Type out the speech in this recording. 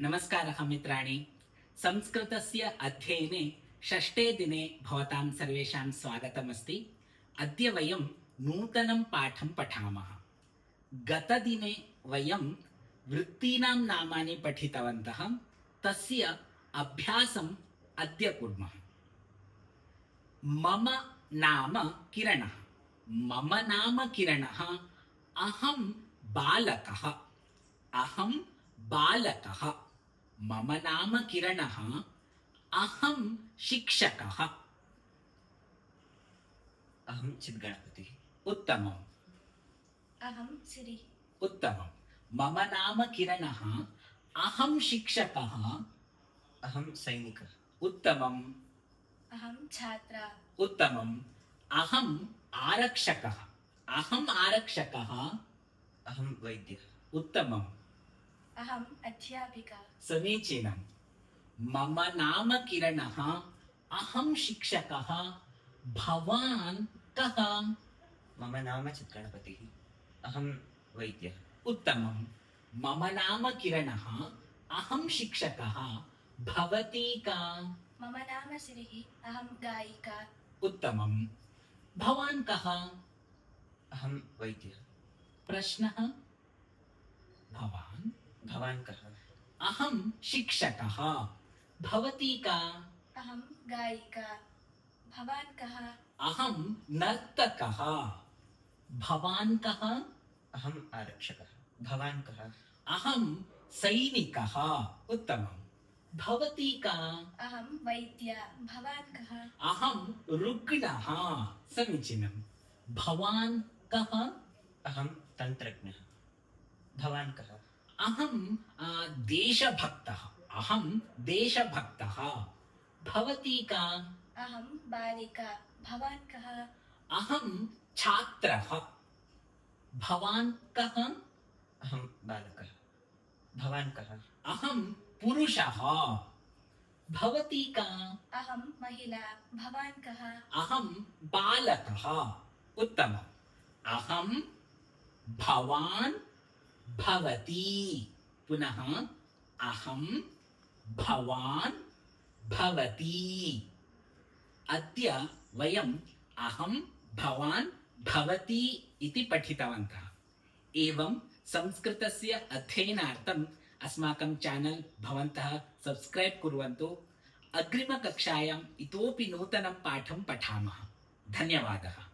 नमस्कारः मित्राणि। संस्कृतस्य अध्ययने षष्ठे दिने भवतां सर्वेषां स्वागतमस्ति। अद्य वयं नूतनं पाठं पठामः। गतदिने वयं वृत्तीनां नामानि पठितवन्तः। तस्य अभ्यासम् अद्य कुर्मः। मम नाम किरणः। मम नाम किरणः। अहं बालकः। अहं बालकः। मम नाम किरणः। अहं शिक्षकः। अहं चिद्गणपतिः। उत्तमम्। अहं सिरि। उत्तमम्। मम नाम किरणः। अहं शिक्षकः। अहं सैनिकः। उत्तमम्। अहं छात्रा। उत्तमम्। अहम् आरक्षकः। अहम् आरक्षकः। अहं वैद्यः। उत्तमम्। अहम् अध्यापिका। समीचीनम्। मम नाम किरणः। अहं शिक्षकः। भवान् कः? मम नाम चिद्गणपतिः। अहं वैद्यः। उत्तमम्। मम नाम किरणः। अहं शिक्षकः। भवती का? मम नाम सिरिः। अहं गायिका। उत्तमम्। भवान् कः? अहं वैद्यः। प्रश्नः? भवान्? भवान् कः? अहं शिक्षकः। भवती का? अहं गायिका। भवान् कः? अहं नर्तकः। भवान् कः? अहम् आरक्षकः। भवान् कः? अहं सैनिकः। उत्तमम्। भवती का? अहं वैद्या। भवान् कः? अहं रुग्णः। समीचीनम्। भवान् कः? अहं तन्त्रज्ञः। भवान् कः? अहं देशभक्तः। अहं देशभक्तः। भवती का? अहं बालिका। भवान् कः? अहं छात्रः। भवान् कः? अहं बालकः। भवान् कः? अहं पुरुषः। भवती का? अहं महिला। भवान् कः? अहं बालकः। उत्तमम्। अहं, भवान्, भवती। पुनः अहं, भवान्, भवती। अद्य वयम् अहं, भवान्, भवती इति पठितवन्तः। एवं संस्कृतस्य अध्ययनार्थम् अस्माकं चैनल भवन्तः सब्स्क्राइब कुर्वन्तु। अग्रिमकक्षायाम् इतोपि नूतनं पाठं पठामः। धन्यवादः।